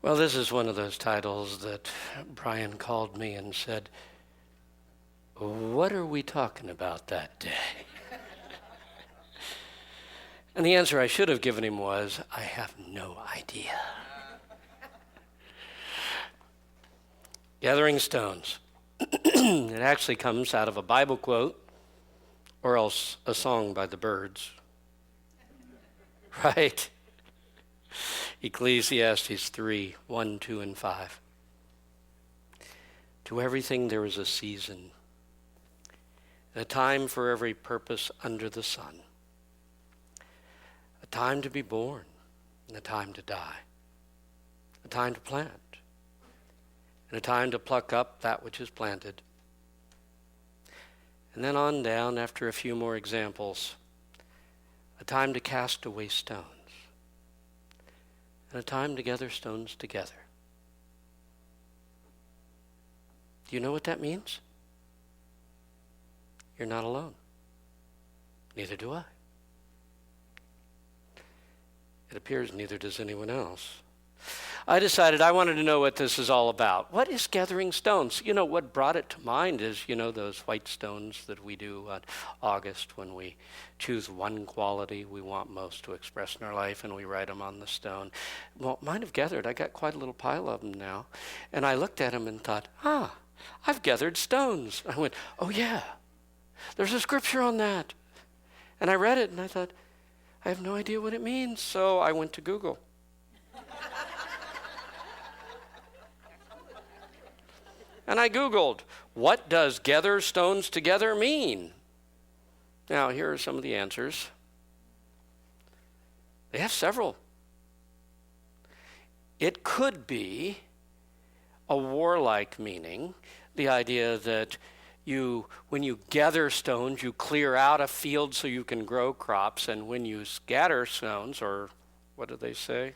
Well, this is one of those titles that Brian called me and said, "What are we talking about that day?" And the answer I should have given him was, "I have no idea." Gathering stones. It actually comes out of a Bible quote or else a song by the Byrds. Right? Ecclesiastes 3, 1, 2, and 5. To everything there is a season, a time for every purpose under the sun, a time to be born, and a time to die, a time to plant, and a time to pluck up that which is planted. And then on down, after a few more examples, a time to cast away stones, and a time to gather stones together. Do you know what that means? You're not alone. Neither do I. It appears neither does anyone else. I decided I wanted to know what this is all about. What is gathering stones? You know, what brought it to mind is, those white stones that we do on August when we choose one quality we want most to express in our life and we write them on the stone. Well, mine have gathered. I got quite a little pile of them now. And I looked at them and thought, I've gathered stones. I went, oh yeah, there's a scripture on that. And I read it and I thought, I have no idea what it means. So I went to Google. And I Googled, what does gather stones together mean? Now, here are some of the answers. They have several. It could be a warlike meaning, the idea that when you gather stones, you clear out a field so you can grow crops, and when you scatter stones, or what do they say?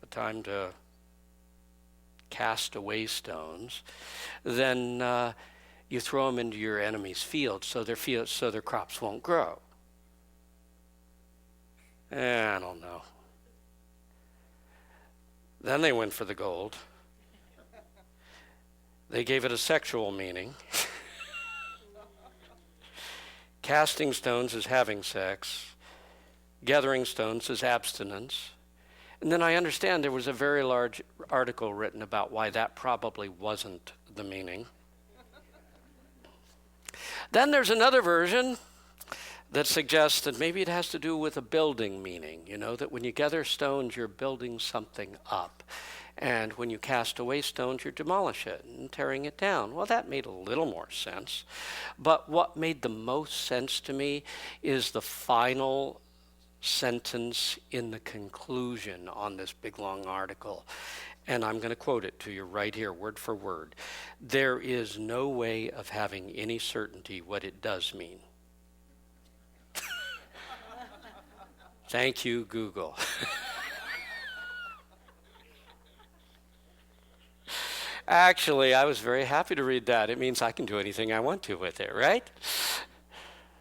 A time to cast away stones, then you throw them into your enemy's field so their crops won't grow. I don't know. Then they went for the gold. They gave it a sexual meaning. Casting stones is having sex. Gathering stones is abstinence. And then I understand there was a very large article written about why that probably wasn't the meaning. Then there's another version that suggests that maybe it has to do with a building meaning, that when you gather stones, you're building something up. And when you cast away stones, you demolish it and tearing it down. Well, that made a little more sense. But what made the most sense to me is the final sentence in the conclusion on this big long article. And I'm going to quote it to you right here, word for word. There is no way of having any certainty what it does mean. Thank you, Google. Actually, I was very happy to read that. It means I can do anything I want to with it, right?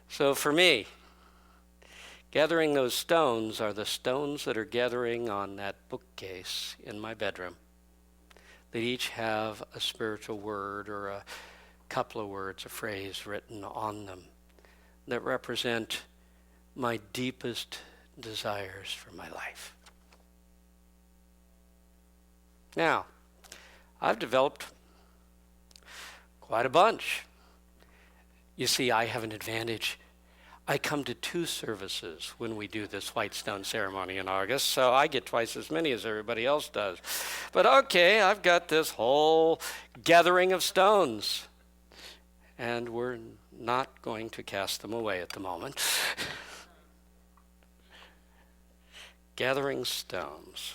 So for me, gathering those stones are the stones that are gathering on that bookcase in my bedroom. They each have a spiritual word or a couple of words, a phrase written on them that represent my deepest desires for my life. Now, I've developed quite a bunch. You see, I have an advantage. I come to 2 services when we do this white stone ceremony in August, so I get twice as many as everybody else does. But okay, I've got this whole gathering of stones, and we're not going to cast them away at the moment. Gathering stones.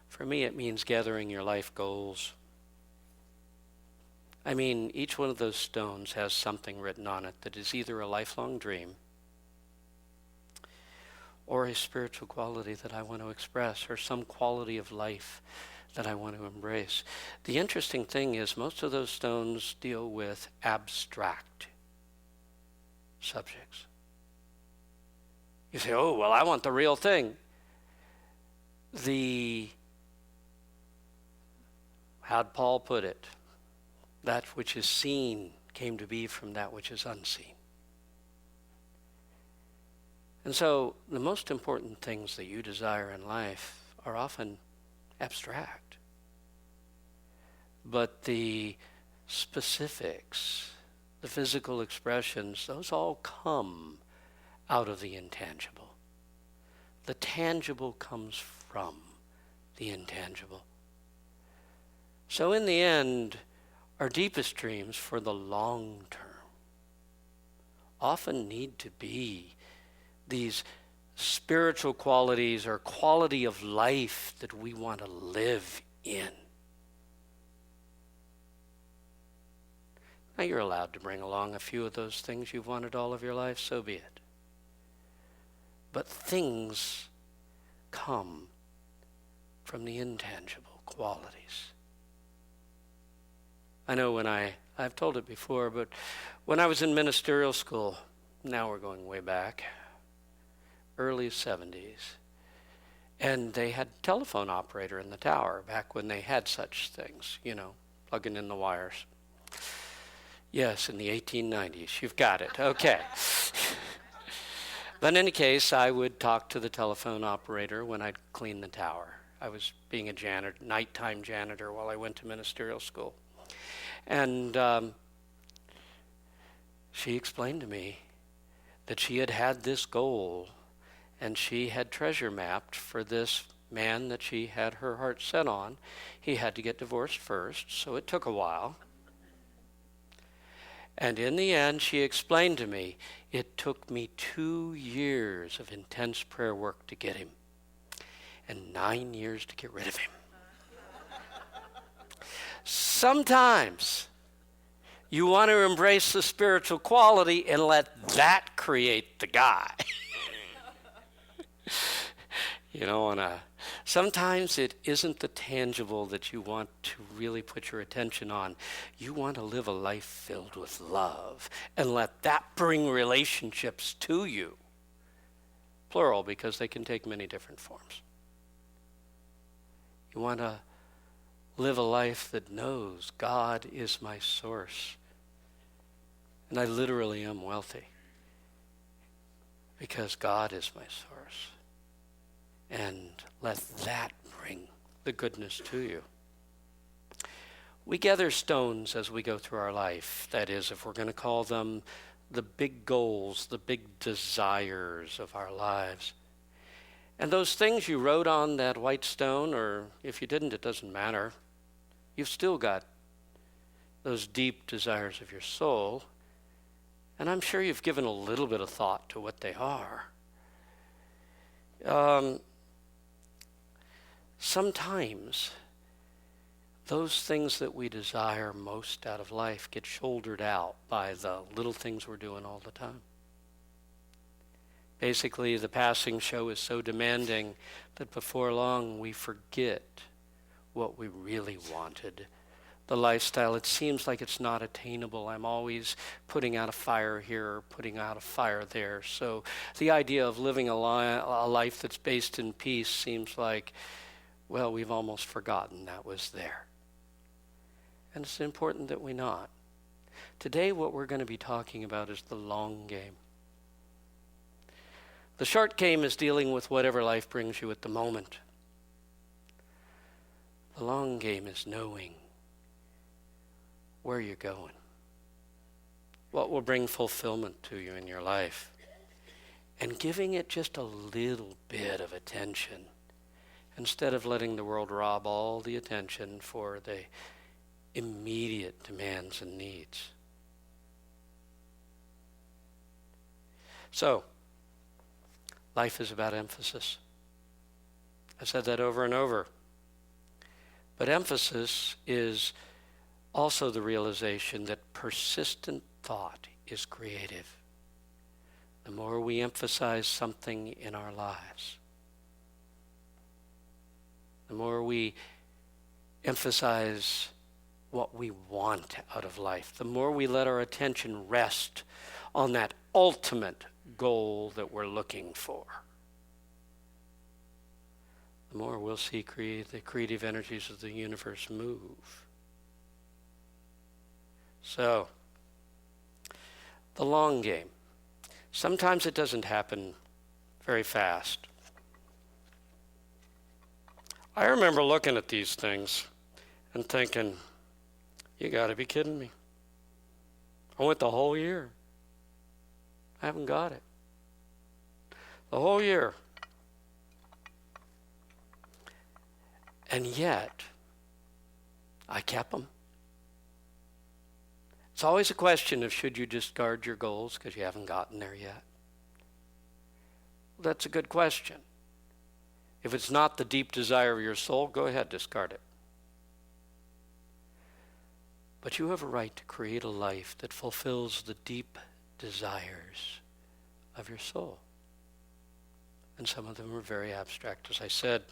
For me, it means gathering your life goals. I mean, each one of those stones has something written on it that is either a lifelong dream or a spiritual quality that I want to express or some quality of life that I want to embrace. The interesting thing is most of those stones deal with abstract subjects. You say, oh, well, I want the real thing. how'd Paul put it? That which is seen came to be from that which is unseen. And so the most important things that you desire in life are often abstract. But the specifics, the physical expressions, those all come out of the intangible. The tangible comes from the intangible. So in the end, our deepest dreams for the long term often need to be these spiritual qualities or quality of life that we want to live in. Now you're allowed to bring along a few of those things you've wanted all of your life, so be it. But things come from the intangible qualities. I know when I've told it before, but when I was in ministerial school, now we're going way back, early 70s, and they had a telephone operator in the tower back when they had such things, plugging in the wires. Yes, in the 1890s. You've got it. Okay. But in any case, I would talk to the telephone operator when I'd clean the tower. I was being a janitor, nighttime janitor while I went to ministerial school. And she explained to me that she had this goal, and she had treasure mapped for this man that she had her heart set on. He had to get divorced first, so it took a while. And in the end, she explained to me, it took me 2 years of intense prayer work to get him, and 9 years to get rid of him. Sometimes you want to embrace the spiritual quality and let that create the guy. Sometimes it isn't the tangible that you want to really put your attention on. You want to live a life filled with love and let that bring relationships to you. Plural, because they can take many different forms. You want to live a life that knows God is my source. And I literally am wealthy because God is my source. And let that bring the goodness to you. We gather stones as we go through our life. That is, if we're going to call them the big goals, the big desires of our lives. And those things you wrote on that white stone, or if you didn't, it doesn't matter. You've still got those deep desires of your soul. And I'm sure you've given a little bit of thought to what they are. Sometimes those things that we desire most out of life get shouldered out by the little things we're doing all the time. Basically, the passing show is so demanding that before long we forget what we really wanted. The lifestyle, it seems like it's not attainable. I'm always putting out a fire here or putting out a fire there. So the idea of living a life that's based in peace seems like, well, we've almost forgotten that was there. And it's important that we not. Today, what we're going to be talking about is the long game. The short game is dealing with whatever life brings you at the moment. The long game is knowing where you're going, what will bring fulfillment to you in your life, and giving it just a little bit of attention instead of letting the world rob all the attention for the immediate demands and needs. So, life is about emphasis. I've said that over and over. But emphasis is also the realization that persistent thought is creative. The more we emphasize something in our lives, the more we emphasize what we want out of life, the more we let our attention rest on that ultimate goal that we're looking for, the more we'll see the creative energies of the universe move. So, the long game. Sometimes it doesn't happen very fast. I remember looking at these things and thinking, you got to be kidding me. I went the whole year. I haven't got it. The whole year. And yet, I kept them. It's always a question of should you discard your goals because you haven't gotten there yet? Well, that's a good question. If it's not the deep desire of your soul, go ahead, discard it. But you have a right to create a life that fulfills the deep desires of your soul. And some of them are very abstract, as I said.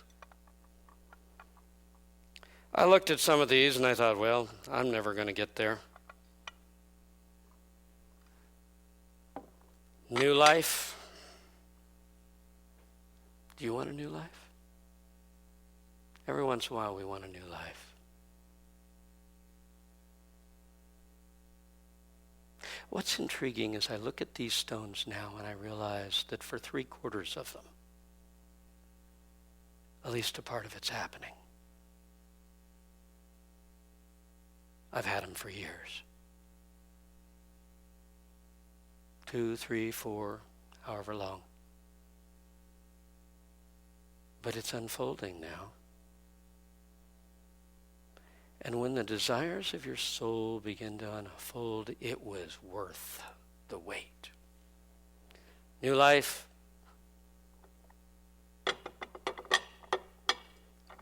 I looked at some of these and I thought, well, I'm never going to get there. New life. Do you want a new life? Every once in a while we want a new life. What's intriguing is I look at these stones now and I realize that for 3/4 of them, at least a part of it's happening. I've had them for years. 2, 3, 4, however long. But it's unfolding now. And when the desires of your soul begin to unfold, it was worth the wait. New life.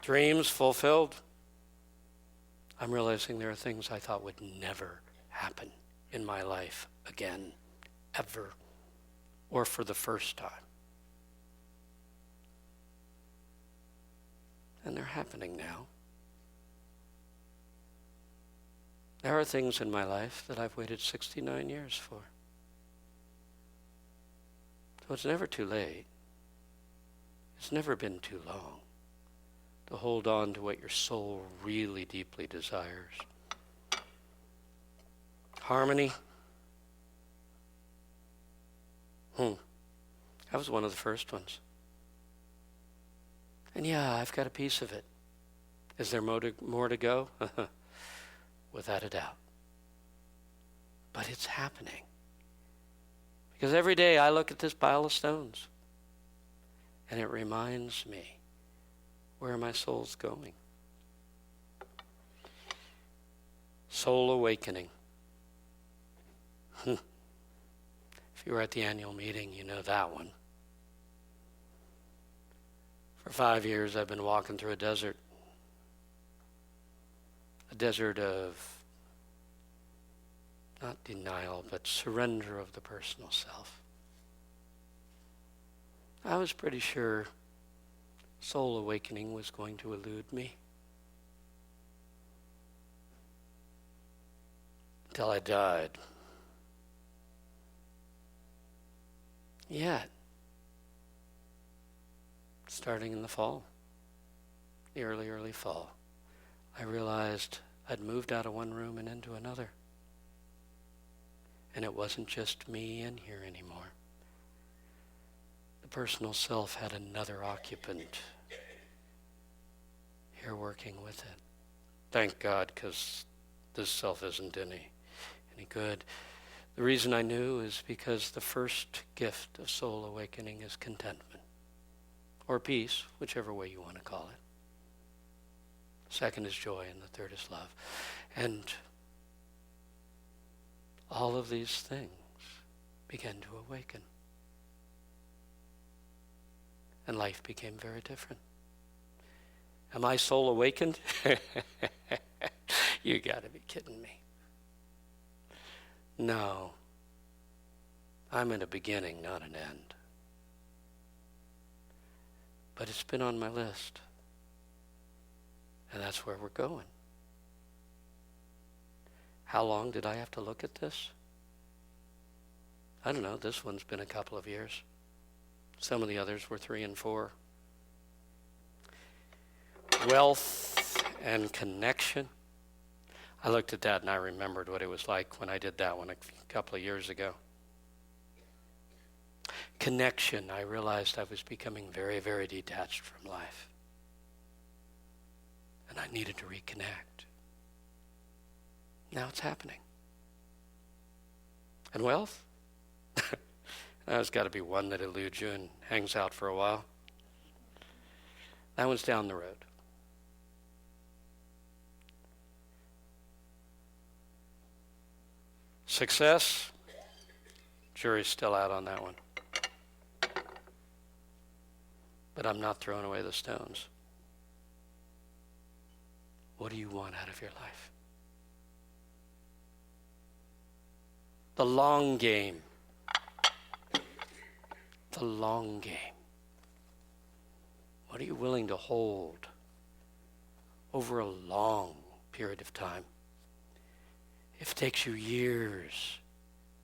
Dreams fulfilled. I'm realizing there are things I thought would never happen in my life again. Ever, or for the first time. And they're happening now. There are things in my life that I've waited 69 years for. So it's never too late. It's never been too long to hold on to what your soul really deeply desires. Harmony. That was one of the first ones. And yeah, I've got a piece of it. Is there more to go? Without a doubt. But it's happening. Because every day I look at this pile of stones and it reminds me where my soul's going. Soul awakening. If you were at the annual meeting, you know that one. For 5 years, I've been walking through a desert of, not denial, but surrender of the personal self. I was pretty sure soul awakening was going to elude me. Until I died. Yet, starting in the fall, the early fall, I realized I'd moved out of one room and into another. And it wasn't just me in here anymore. The personal self had another occupant here working with it. Thank God, because this self isn't any good. The reason I knew is because the first gift of soul awakening is contentment, or peace, whichever way you want to call it. Second is joy, and the third is love. And all of these things began to awaken. And life became very different. Am I soul awakened? You got to be kidding me. No. I'm in a beginning, not an end. But it's been on my list. And that's where we're going. How long did I have to look at this? I don't know. This one's been a couple of years. Some of the others were 3 and 4. wealth and connection. I looked at that and I remembered what it was like when I did that one a couple of years ago. Connection, I realized I was becoming very, very detached from life. And I needed to reconnect. Now it's happening. And wealth? There's got to be one that eludes you and hangs out for a while. That one's down the road. Success? Jury's still out on that one. But I'm not throwing away the stones. What do you want out of your life? The long game. The long game. What are you willing to hold over a long period of time? If it takes you years,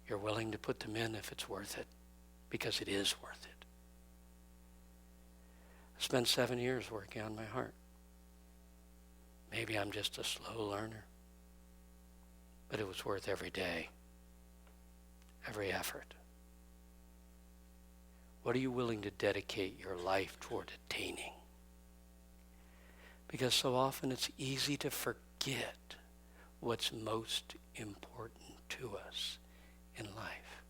you're willing to put them in if it's worth it, because it is worth it. I spent 7 years working on my heart. Maybe I'm just a slow learner, but it was worth every day, every effort. What are you willing to dedicate your life toward attaining? Because so often it's easy to forget what's most important to us in life.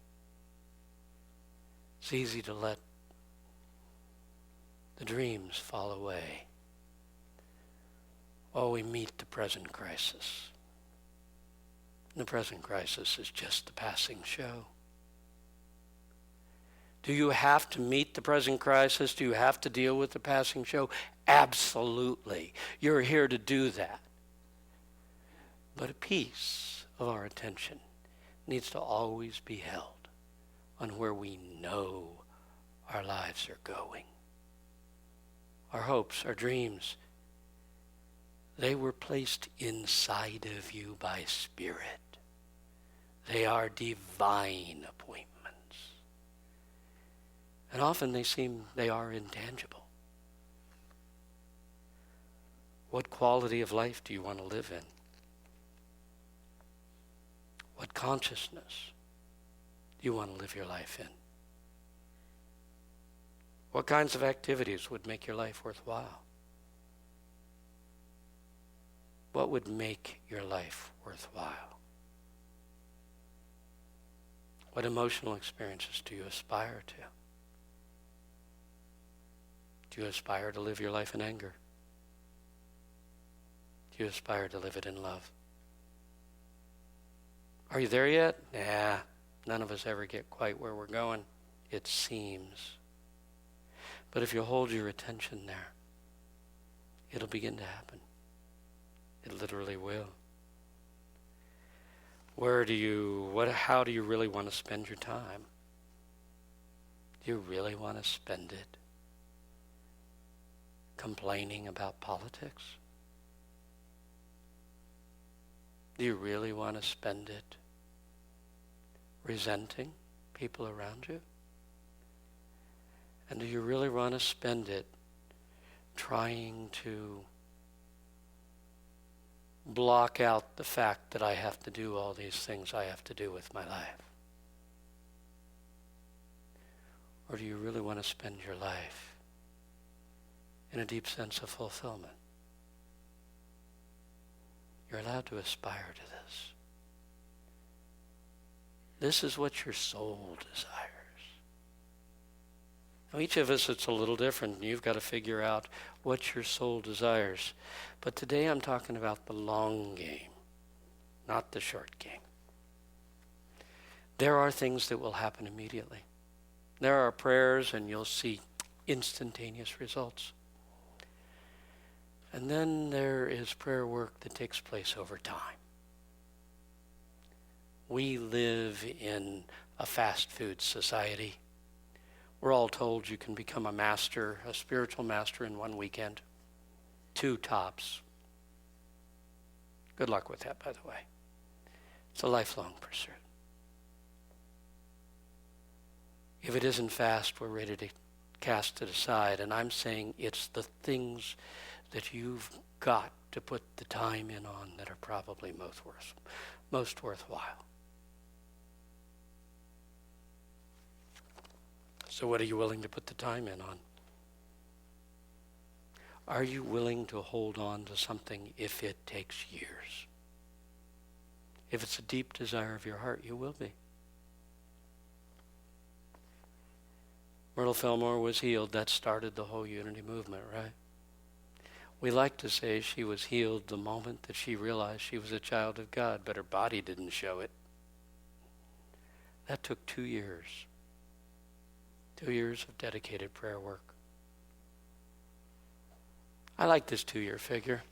It's easy to let the dreams fall away. Oh, we meet the present crisis. And the present crisis is just the passing show. Do you have to meet the present crisis? Do you have to deal with the passing show? Absolutely. You're here to do that. But a piece of our attention needs to always be held on where we know our lives are going. Our hopes, our dreams, they were placed inside of you by Spirit. They are divine appointments. And often they are intangible. What quality of life do you want to live in? What consciousness do you want to live your life in? What kinds of activities would make your life worthwhile? What would make your life worthwhile? What emotional experiences do you aspire to? Do you aspire to live your life in anger? Do you aspire to live it in love? Are you there yet? Nah, none of us ever get quite where we're going, it seems. But if you hold your attention there, it'll begin to happen. It literally will. How do you really want to spend your time? Do you really want to spend it complaining about politics? Do you really want to spend it resenting people around you? And do you really want to spend it trying to block out the fact that I have to do all these things I have to do with my life? Or do you really want to spend your life in a deep sense of fulfillment? You're allowed to aspire to this. This is what your soul desires. Now, each of us, it's a little different. You've got to figure out what your soul desires. But today I'm talking about the long game, not the short game. There are things that will happen immediately. There are prayers and you'll see instantaneous results. And then there is prayer work that takes place over time. We live in a fast food society. We're all told you can become a master, a spiritual master in one weekend. 2 tops. Good luck with that, by the way. It's a lifelong pursuit. If it isn't fast, we're ready to cast it aside. And I'm saying it's the things that you've got to put the time in on that are probably most worthwhile. So what are you willing to put the time in on? Are you willing to hold on to something if it takes years? If it's a deep desire of your heart, you will be. Myrtle Fillmore was healed. That started the whole unity movement, right? We like to say she was healed the moment that she realized she was a child of God, but her body didn't show it. That took 2 years. 2 years of dedicated prayer work. I like this 2-year figure.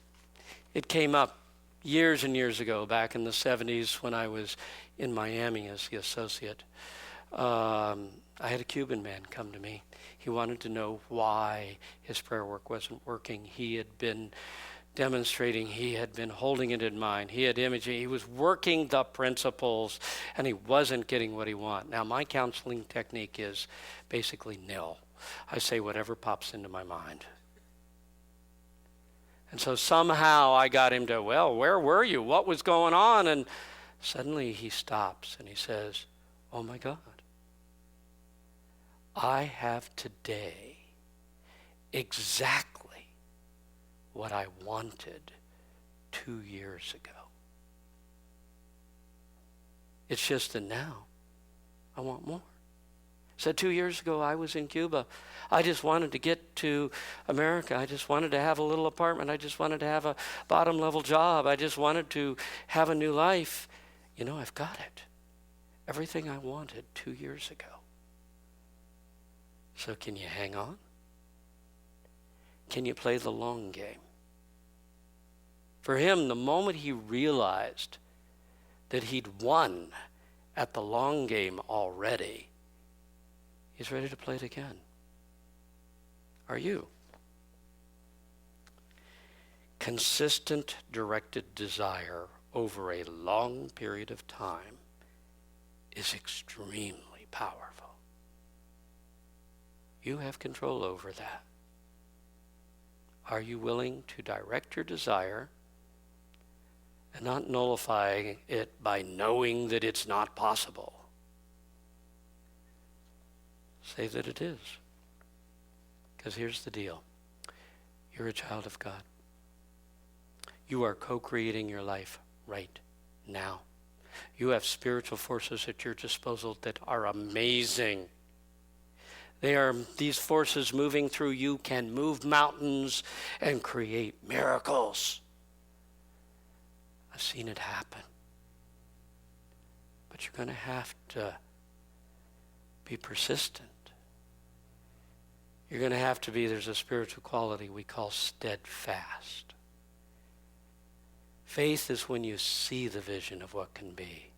It came up years and years ago, back in the 70s when I was in Miami as the associate. I had a Cuban man come to me. He wanted to know why his prayer work wasn't working. He had been demonstrating, he had been holding it in mind, he had imaging, he was working the principles, and he wasn't getting what he wanted. Now, my counseling technique is basically nil. I say whatever pops into my mind. And so somehow I got him to, well, where were you? What was going on? And suddenly he stops and he says, oh my God, I have today exactly what I wanted 2 years ago. It's just that now I want more. So 2 years ago I was in Cuba. I just wanted to get to America. I just wanted to have a little apartment. I just wanted to have a bottom level job. I just wanted to have a new life. You know, I've got it. Everything I wanted 2 years ago. So can you hang on? Can you play the long game? For him, the moment he realized that he'd won at the long game already, he's ready to play it again. Are you? Consistent, directed desire over a long period of time is extremely powerful. You have control over that. Are you willing to direct your desire and not nullify it by knowing that it's not possible? Say that it is. Because here's the deal. You're a child of God. You are co-creating your life right now. You have spiritual forces at your disposal that are amazing. They are these forces moving through you can move mountains and create miracles. I've seen it happen. But you're going to have to be persistent. You're going to have to be, there's a spiritual quality we call steadfast. Faith is when you see the vision of what can be.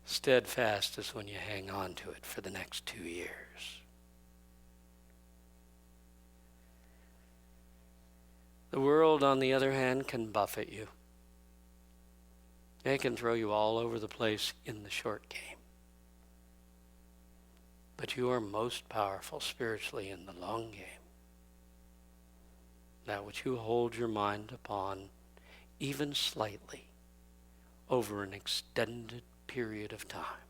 Steadfast is when you hang on to it for the next 2 years. The world, on the other hand, can buffet you. They can throw you all over the place in the short game. But you are most powerful spiritually in the long game. That which you hold your mind upon, even slightly, over an extended period of time,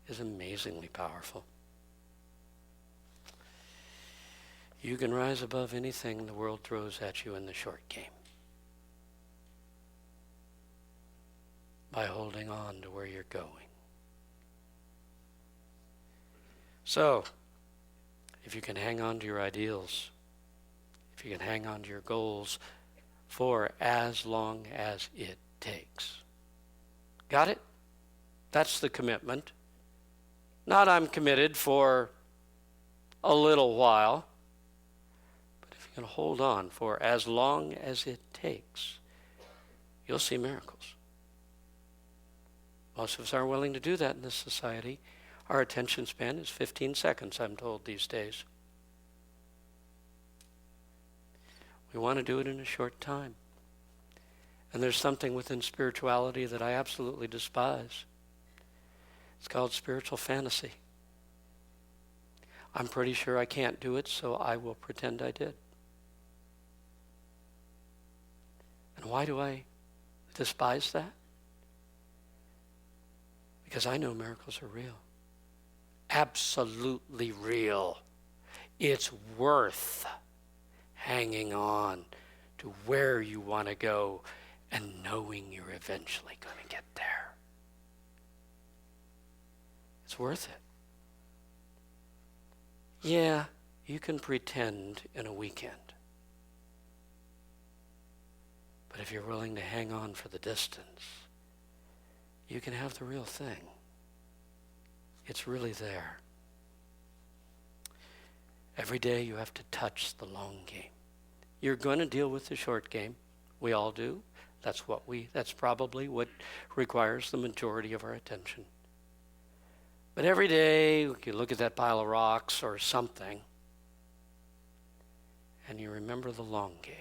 is amazingly powerful. You can rise above anything the world throws at you in the short game by holding on to where you're going. So, if you can hang on to your ideals, if you can hang on to your goals for as long as it takes. Got it? That's the commitment. Not I'm committed for a little while. And hold on for as long as it takes, you'll see miracles. Most of us aren't willing to do that in this society. Our attention span is 15 seconds, I'm told, these days. We want to do it in a short time. And there's something within spirituality that I absolutely despise. It's called spiritual fantasy. I'm pretty sure I can't do it, so I will pretend I did. And why do I despise that? Because I know miracles are real. Absolutely real. It's worth hanging on to where you want to go and knowing you're eventually going to get there. It's worth it. Yeah, you can pretend in a weekend. But if you're willing to hang on for the distance, you can have the real thing. It's really there. Every day you have to touch the long game. You're going to deal with the short game. We all do. That's probably what requires the majority of our attention. But every day you look at that pile of rocks or something and you remember the long game.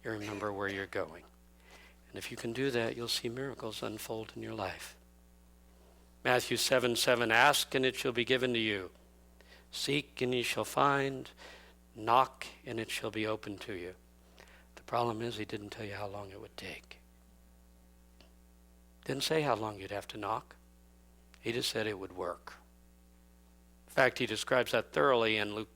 You remember where you're going. And if you can do that, you'll see miracles unfold in your life. Matthew 7:7, ask and it shall be given to you. Seek and ye shall find. Knock and it shall be opened to you. The problem is he didn't tell you how long it would take. Didn't say how long you'd have to knock. He just said it would work. In fact, he describes that thoroughly in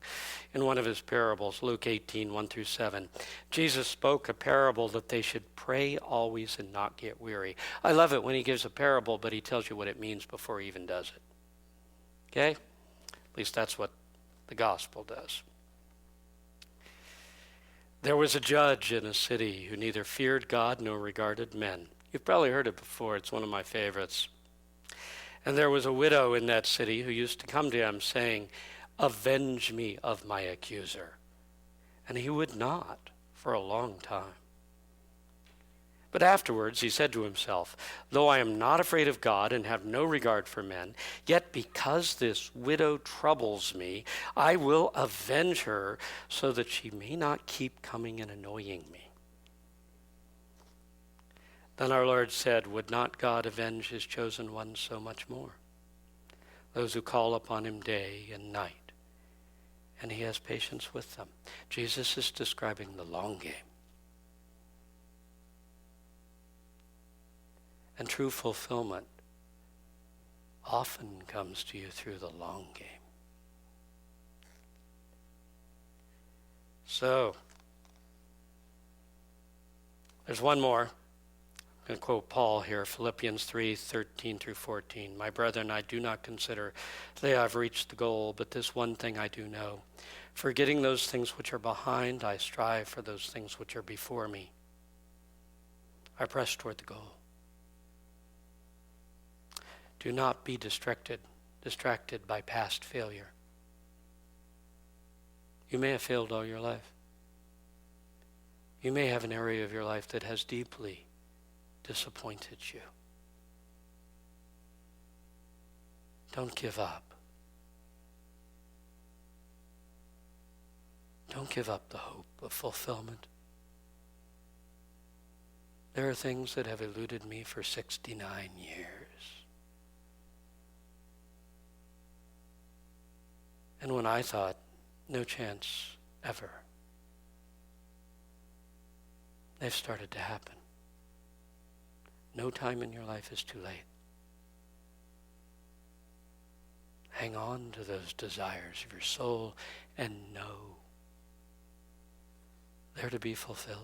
one of his parables, Luke 18:1-7. Jesus spoke a parable that they should pray always and not get weary. I love it when he gives a parable, but he tells you what it means before he even does it. Okay? At least that's what the gospel does. There was a judge in a city who neither feared God nor regarded men. You've probably heard it before. It's one of my favorites. And there was a widow in that city who used to come to him saying, avenge me of my accuser. And he would not for a long time. But afterwards he said to himself, though I am not afraid of God and have no regard for men, yet because this widow troubles me, I will avenge her so that she may not keep coming and annoying me. Then our Lord said, would not God avenge his chosen ones so much more? Those who call upon him day and night. And he has patience with them. Jesus is describing the long game. And true fulfillment often comes to you through the long game. So, there's one more. I'm going to quote Paul here, Philippians 3:13-14. My brethren, I do not consider that I have reached the goal, but this one thing I do know. Forgetting those things which are behind, I strive for those things which are before me. I press toward the goal. Do not be distracted by past failure. You may have failed all your life. You may have an area of your life that has deeply disappointed you. Don't give up. Don't give up the hope of fulfillment. There are things that have eluded me for 69 years. And when I thought, no chance ever, they've started to happen. No time in your life is too late. Hang on to those desires of your soul and know they're to be fulfilled.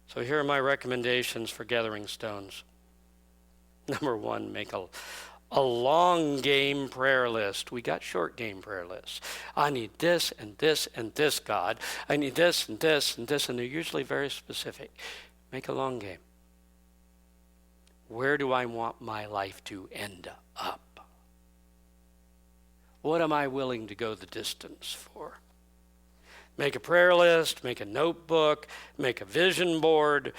So here are my recommendations for gathering stones. Number one, make a long game prayer list. We got short game prayer lists. I need this and this and this, God. I need this and this and this, and they're usually very specific. Make a long game. Where do I want my life to end up? What am I willing to go the distance for? Make a prayer list, make a notebook, make a vision board,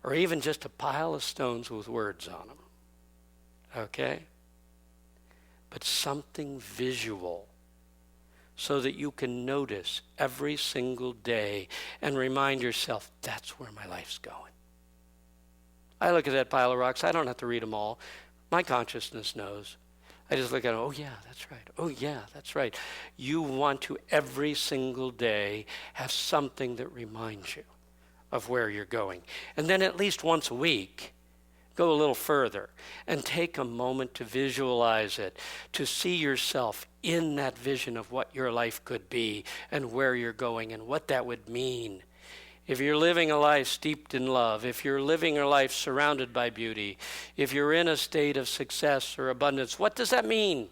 or even just a pile of stones with words on them. Okay? But something visual so that you can notice every single day and remind yourself, that's where my life's going. I look at that pile of rocks. I don't have to read them all. My consciousness knows. I just look at it, oh yeah, that's right. Oh yeah, that's right. You want to every single day have something that reminds you of where you're going. And then at least once a week, go a little further and take a moment to visualize it, to see yourself in that vision of what your life could be and where you're going and what that would mean. If you're living a life steeped in love, if you're living a life surrounded by beauty, if you're in a state of success or abundance, what does that mean?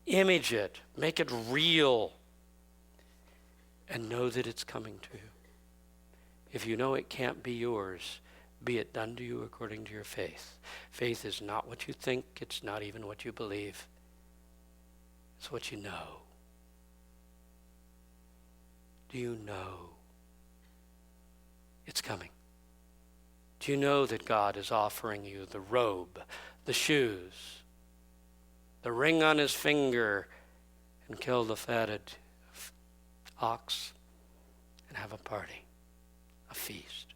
Image it, make it real, and know that it's coming to you. If you know it can't be yours, be it done to you according to your faith. Faith is not what you think, it's not even what you believe. It's what you know. Do you know it's coming? Do you know that God is offering you the robe, the shoes, the ring on his finger, and kill the fatted ox and have a party, a feast?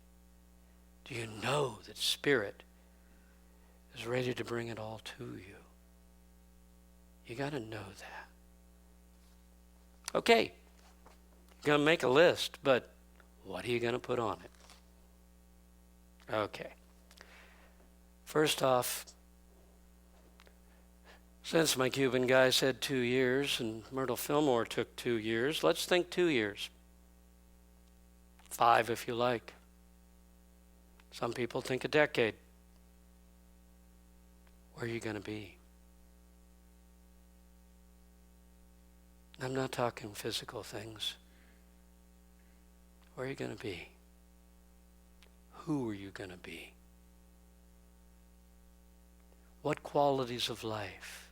Do you know that Spirit is ready to bring it all to you? You got to know that. Okay, you're going to make a list, but what are you going to put on it? Okay. First off, since my Cuban guy said 2 years and Myrtle Fillmore took 2 years, let's think 2 years. 5 if you like. Some people think a decade. Where are you going to be? I'm not talking physical things. Where are you going to be? Who are you going to be? What qualities of life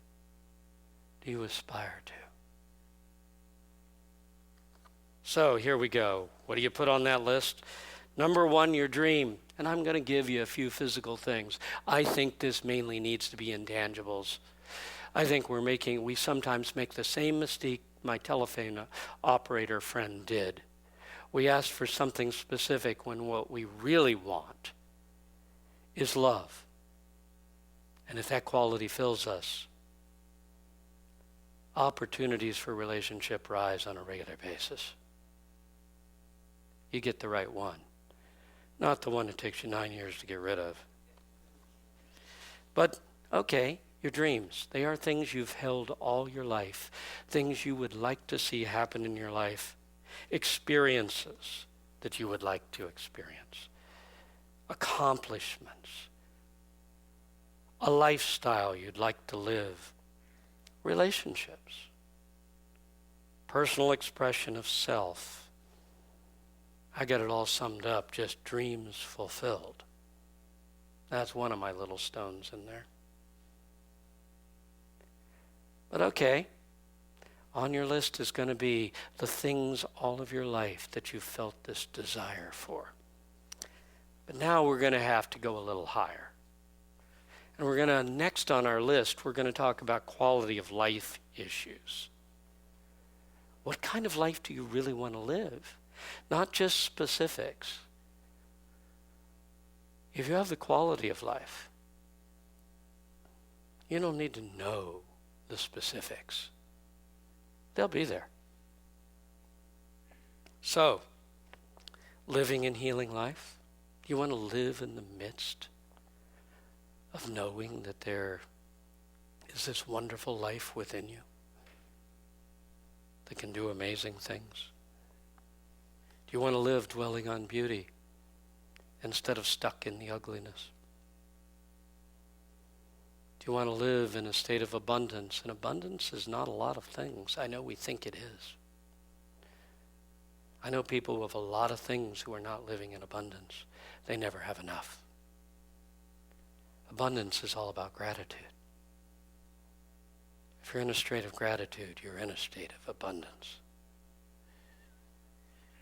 do you aspire to? So here we go. What do you put on that list? Number 1, your dream. And I'm going to give you a few physical things. I think this mainly needs to be intangibles. I think we sometimes make the same mistake my telephone operator friend did. We ask for something specific when what we really want is love. And if that quality fills us, opportunities for relationship rise on a regular basis. You get the right one, not the one that takes you 9 years to get rid of. But, okay, your dreams. They are things you've held all your life, things you would like to see happen in your life, experiences that you would like to experience, accomplishments, a lifestyle you'd like to live, relationships, personal expression of self. I got it all summed up, just dreams fulfilled. That's one of my little stones in there. But okay, on your list is going to be the things all of your life that you felt this desire for. But now we're going to have to go a little higher. And we're going to, next on our list, we're going to talk about quality of life issues. What kind of life do you really want to live? Not just specifics. If you have the quality of life, you don't need to know the specifics. They'll be there. So, living and healing life, you want to live in the midst of knowing that there is this wonderful life within you that can do amazing things. Do you want to live dwelling on beauty instead of stuck in the ugliness? Do you want to live in a state of abundance? And abundance is not a lot of things. I know we think it is. I know people with a lot of things who are not living in abundance. They never have enough. Abundance is all about gratitude. If you're in a state of gratitude, you're in a state of abundance.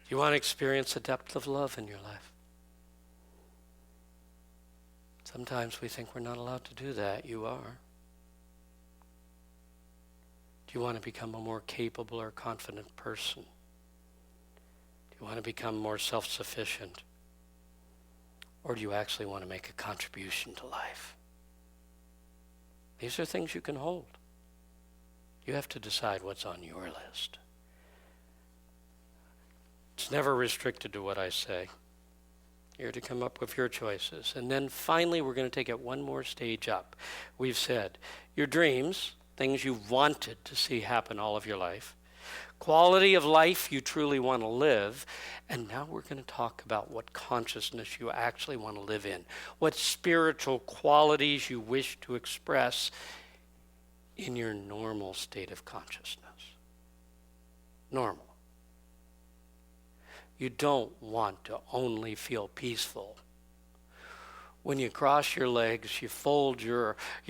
Do you want to experience a depth of love in your life? Sometimes we think we're not allowed to do that. You are. Do you want to become a more capable or confident person? Do you want to become more self-sufficient? Or do you actually want to make a contribution to life? These are things you can hold. You have to decide what's on your list. It's never restricted to what I say. You're to come up with your choices. And then finally, we're going to take it one more stage up. We've said your dreams, things you've wanted to see happen all of your life, quality of life you truly want to live, and now we're going to talk about what consciousness you actually want to live in, what spiritual qualities you wish to express in your normal state of consciousness. Normal. You don't want to only feel peaceful. When you cross your legs, you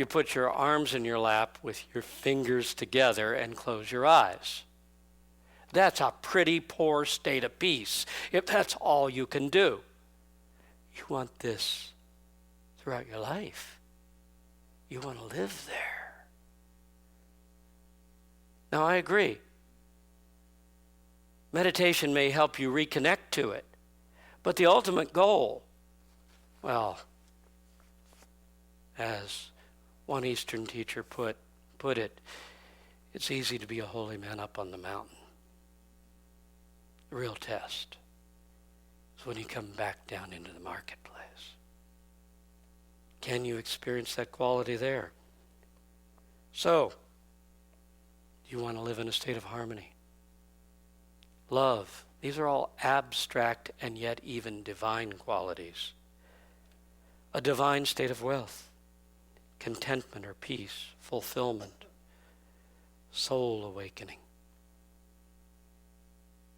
put your arms in your lap with your fingers together and close your eyes. That's a pretty poor state of peace if that's all you can do. You want this throughout your life. You want to live there. Now, I agree. Meditation may help you reconnect to it, but the ultimate goal, well, as one Eastern teacher put it, it's easy to be a holy man up on the mountain. The real test is when you come back down into the marketplace. Can you experience that quality there? So, do you want to live in a state of harmony? Love. These are all abstract and yet even divine qualities. A divine state of wealth, contentment or peace, fulfillment, soul awakening.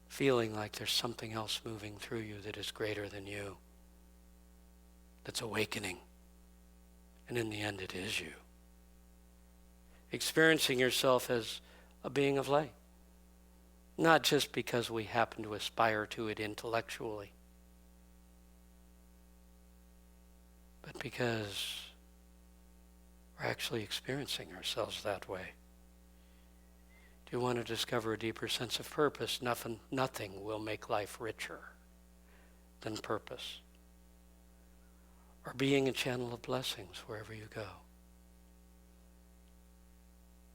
Feeling like there's something else moving through you that is greater than you, that's awakening. And in the end, it is you. Experiencing yourself as a being of light. Not just because we happen to aspire to it intellectually, but because we're actually experiencing ourselves that way. Do you want to discover a deeper sense of purpose? Nothing will make life richer than purpose, or being a channel of blessings wherever you go.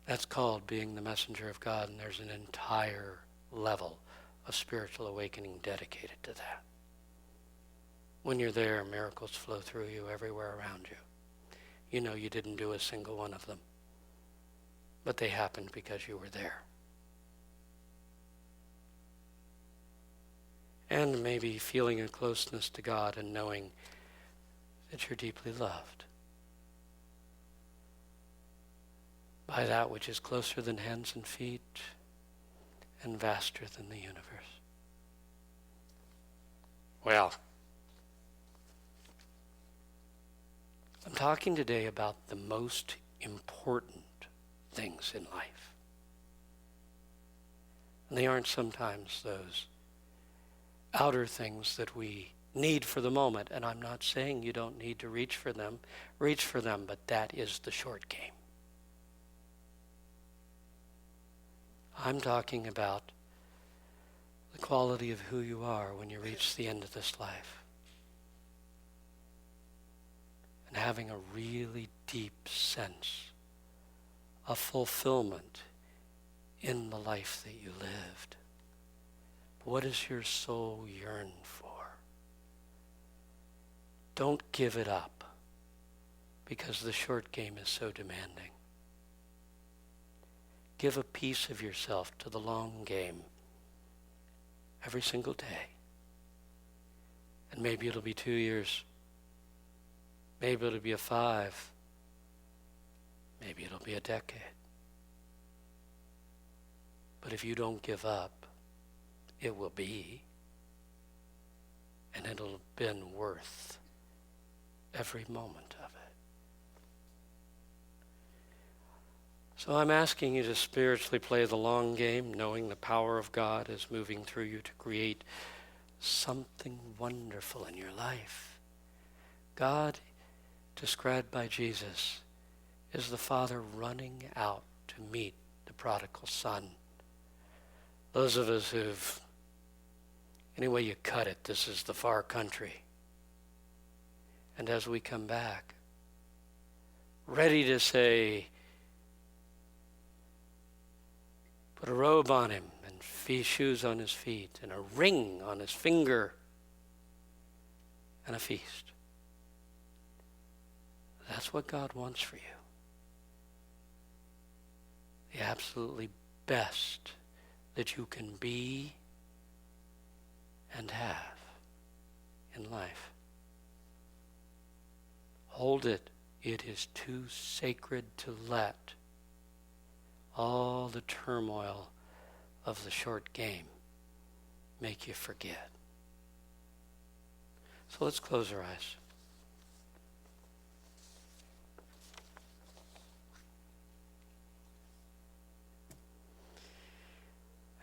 That's called being the messenger of God, and there's an entire level of spiritual awakening dedicated to that. When you're there, miracles flow through you everywhere around you. You know you didn't do a single one of them, but they happened because you were there. And maybe feeling a closeness to God and knowing that you're deeply loved by that which is closer than hands and feet and vaster than the universe. Well, I'm talking today about the most important things in life. And they aren't sometimes those outer things that we need for the moment. And I'm not saying you don't need to reach for them, but that is the short game. I'm talking about the quality of who you are when you reach the end of this life. And having a really deep sense of fulfillment in the life that you lived. What does your soul yearn for? Don't give it up because the short game is so demanding. Give a piece of yourself to the long game every single day. And maybe it'll be 2 years. Maybe it'll be a 5. Maybe it'll be a decade. But if you don't give up, it will be. And it'll have been worth every moment of it. So I'm asking you to spiritually play the long game, knowing the power of God is moving through you to create something wonderful in your life. God, described by Jesus, is the Father running out to meet the prodigal son. Those of us who've, any way you cut it, this is the far country. And as we come back, ready to say, put a robe on him and shoes on his feet and a ring on his finger and a feast. That's what God wants for you. The absolutely best that you can be and have in life. Hold it. It is too sacred to let all the turmoil of the short game make you forget. So let's close our eyes.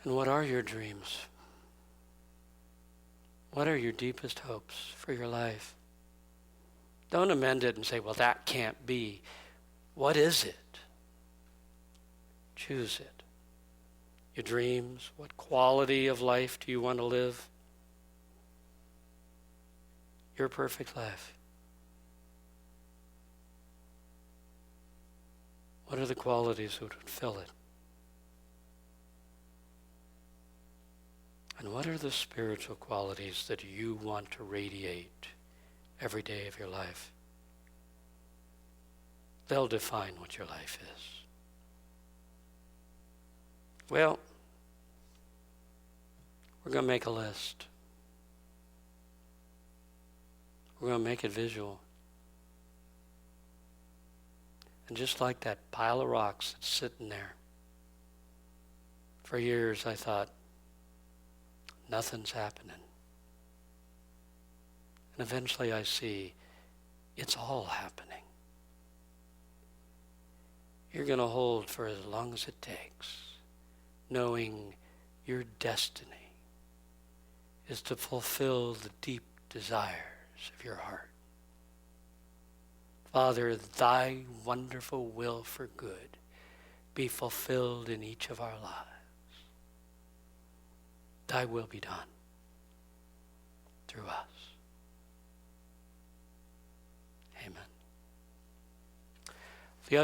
And what are your dreams? What are your deepest hopes for your life? Don't amend it and say, well, that can't be. What is it? Choose it. Your dreams, what quality of life do you want to live? Your perfect life. What are the qualities that would fill it? And what are the spiritual qualities that you want to radiate every day of your life? They'll define what your life is. Well, we're going to make a list. We're going to make it visual. And just like that pile of rocks that's sitting there, for years I thought, nothing's happening. And eventually I see it's all happening. You're going to hold for as long as it takes, knowing your destiny is to fulfill the deep desires of your heart. Father, thy wonderful will for good be fulfilled in each of our lives. Thy will be done through us.